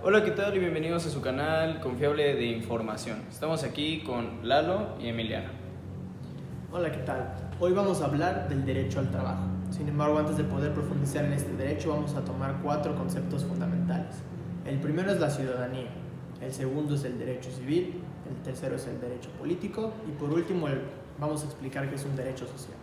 Hola, ¿qué tal? Y bienvenidos a su canal confiable de información. Estamos aquí con Lalo y Emiliano. Hola, ¿qué tal? Hoy vamos a hablar del derecho al trabajo. Sin embargo, antes de poder profundizar en este derecho, vamos a tomar 4 conceptos fundamentales. El primero es la ciudadanía, el segundo es el derecho civil, el tercero es el derecho político y por último vamos a explicar qué es un derecho social.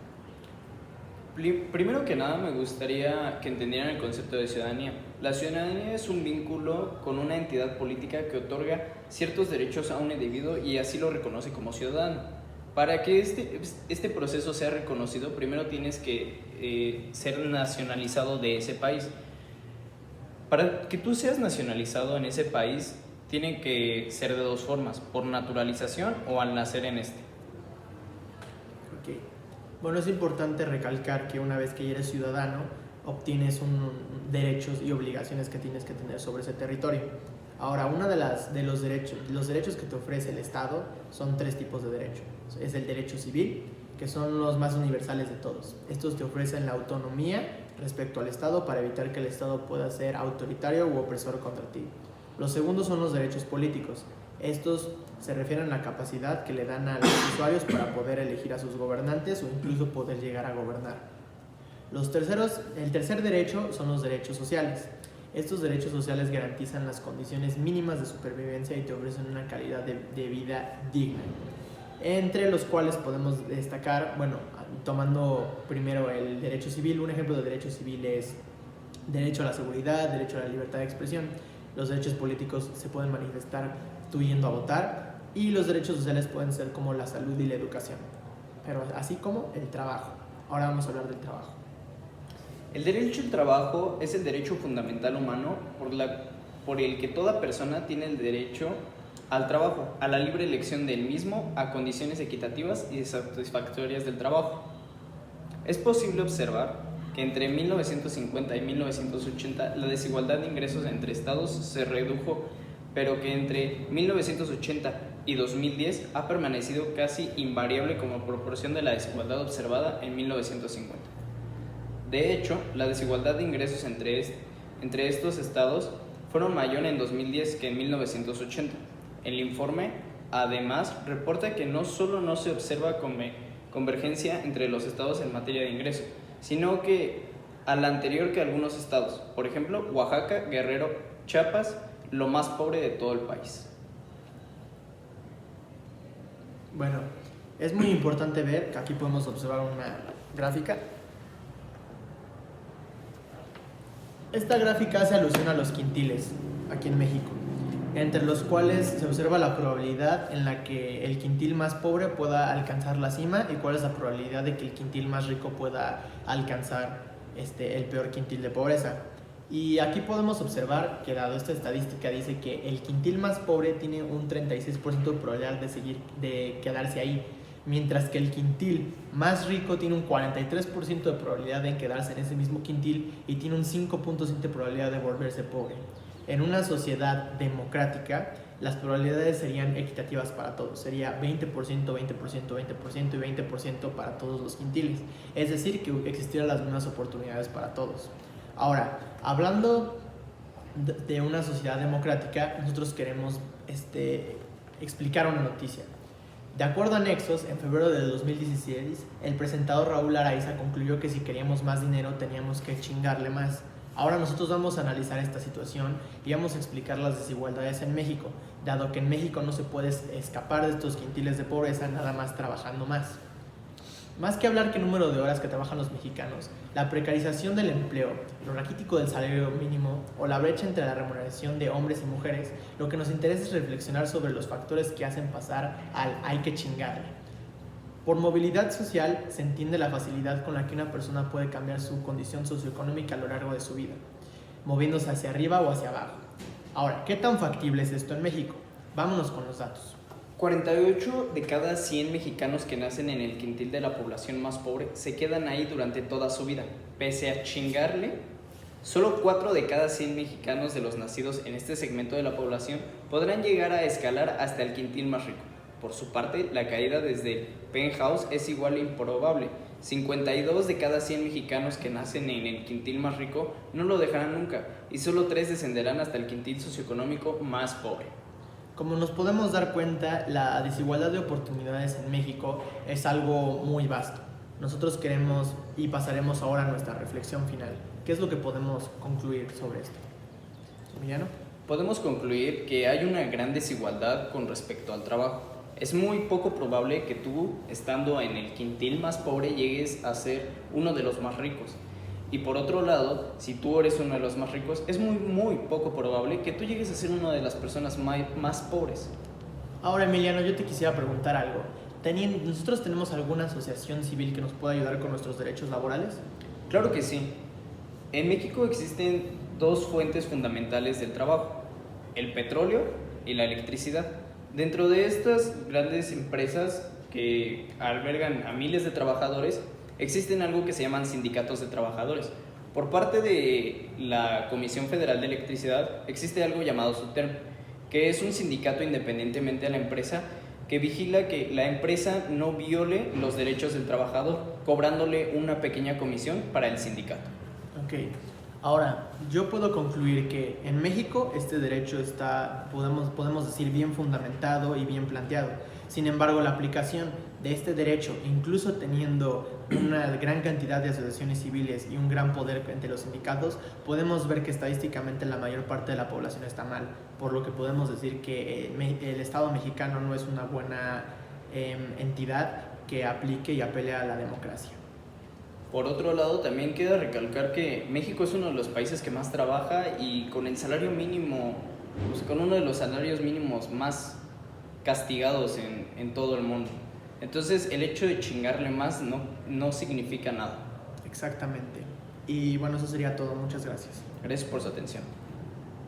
Primero que nada me gustaría que entendieran el concepto de ciudadanía. La ciudadanía es un vínculo con una entidad política que otorga ciertos derechos a un individuo y así lo reconoce como ciudadano. Para que este proceso sea reconocido, primero tienes que ser nacionalizado de ese país. Para que tú seas nacionalizado en ese país, tiene que ser de dos formas, por naturalización o al nacer en este. Ok. Bueno, es importante recalcar que una vez que eres ciudadano, obtienes derechos y obligaciones que tienes que tener sobre ese territorio. Ahora, uno de los derechos que te ofrece el Estado son 3 tipos de derechos. Es el derecho civil, que son los más universales de todos. Estos te ofrecen la autonomía respecto al Estado para evitar que el Estado pueda ser autoritario u opresor contra ti. Los segundos son los derechos políticos. Estos se refieren a la capacidad que le dan a los usuarios para poder elegir a sus gobernantes o incluso poder llegar a gobernar. El tercer derecho son los derechos sociales. Estos derechos sociales garantizan las condiciones mínimas de supervivencia y te ofrecen una calidad de vida digna. Entre los cuales podemos destacar, tomando primero el derecho civil, un ejemplo de derecho civil es derecho a la seguridad, derecho a la libertad de expresión. Los derechos políticos se pueden manifestar tú yendo a votar y los derechos sociales pueden ser como la salud y la educación, pero así como el trabajo. Ahora vamos a hablar del trabajo. El derecho al trabajo es el derecho fundamental humano por el que toda persona tiene el derecho al trabajo, a la libre elección del mismo, a condiciones equitativas y satisfactorias del trabajo. Es posible observar que entre 1950 y 1980 la desigualdad de ingresos entre estados se redujo, pero que entre 1980 y 2010 ha permanecido casi invariable como proporción de la desigualdad observada en 1950. De hecho, la desigualdad de ingresos entre estos estados fueron mayor en 2010 que en 1980. El informe, además, reporta que no solo no se observa convergencia entre los estados en materia de ingreso, sino que a la anterior que algunos estados, por ejemplo, Oaxaca, Guerrero, Chiapas, lo más pobre de todo el país. Bueno, es muy importante ver que aquí podemos observar una gráfica. Esta gráfica hace alusión a los quintiles aquí en México, entre los cuales se observa la probabilidad en la que el quintil más pobre pueda alcanzar la cima y cuál es la probabilidad de que el quintil más rico pueda alcanzar el peor quintil de pobreza. Y aquí podemos observar que dado esta estadística dice que el quintil más pobre tiene un 36% de probabilidad de quedarse ahí, mientras que el quintil más rico tiene un 43% de probabilidad de quedarse en ese mismo quintil y tiene un 5.7% de probabilidad de volverse pobre. En una sociedad democrática, las probabilidades serían equitativas para todos. Sería 20%, 20%, 20% y 20% para todos los quintiles. Es decir, que existieran las mismas oportunidades para todos. Ahora, hablando de una sociedad democrática, nosotros queremos explicar una noticia. De acuerdo a Nexos, en febrero de 2016, el presentador Raúl Araiza concluyó que si queríamos más dinero teníamos que chingarle más. Ahora nosotros vamos a analizar esta situación y vamos a explicar las desigualdades en México, dado que en México no se puede escapar de estos quintiles de pobreza nada más trabajando más. Más que hablar qué número de horas que trabajan los mexicanos, la precarización del empleo, lo raquítico del salario mínimo o la brecha entre la remuneración de hombres y mujeres, lo que nos interesa es reflexionar sobre los factores que hacen pasar al hay que chingarle. Por movilidad social se entiende la facilidad con la que una persona puede cambiar su condición socioeconómica a lo largo de su vida, moviéndose hacia arriba o hacia abajo. Ahora, ¿qué tan factible es esto en México? Vámonos con los datos. 48 de cada 100 mexicanos que nacen en el quintil de la población más pobre se quedan ahí durante toda su vida. Pese a chingarle, solo 4 de cada 100 mexicanos de los nacidos en este segmento de la población podrán llegar a escalar hasta el quintil más rico. Por su parte, la caída desde el penthouse es igual e improbable, 52 de cada 100 mexicanos que nacen en el quintil más rico no lo dejarán nunca y solo 3 descenderán hasta el quintil socioeconómico más pobre. Como nos podemos dar cuenta, la desigualdad de oportunidades en México es algo muy vasto. Nosotros queremos y pasaremos ahora a nuestra reflexión final. ¿Qué es lo que podemos concluir sobre esto? Emiliano. Podemos concluir que hay una gran desigualdad con respecto al trabajo. Es muy poco probable que tú, estando en el quintil más pobre, llegues a ser uno de los más ricos. Y por otro lado, si tú eres uno de los más ricos, es muy poco probable que tú llegues a ser una de las personas más pobres. Ahora, Emiliano, yo te quisiera preguntar algo. ¿Nosotros tenemos alguna asociación civil que nos pueda ayudar con nuestros derechos laborales? Claro que sí. En México existen 2 fuentes fundamentales del trabajo: el petróleo y la electricidad. Dentro de estas grandes empresas que albergan a miles de trabajadores, existen algo que se llaman sindicatos de trabajadores. Por parte de la Comisión Federal de Electricidad existe algo llamado SUTERM, que es un sindicato independientemente a la empresa que vigila que la empresa no viole los derechos del trabajador, cobrándole una pequeña comisión para el sindicato. Ok. Ahora, yo puedo concluir que en México este derecho está, podemos decir, bien fundamentado y bien planteado. Sin embargo, la aplicación de este derecho, incluso teniendo una gran cantidad de asociaciones civiles y un gran poder entre los sindicatos, podemos ver que estadísticamente la mayor parte de la población está mal, por lo que podemos decir que el Estado mexicano no es una buena entidad que aplique y apele a la democracia. Por otro lado, también queda recalcar que México es uno de los países que más trabaja y con el salario mínimo, pues con uno de los salarios mínimos más castigados en todo el mundo. Entonces, el hecho de chingarle más no significa nada. Exactamente. Y bueno, eso sería todo. Muchas gracias. Gracias por su atención.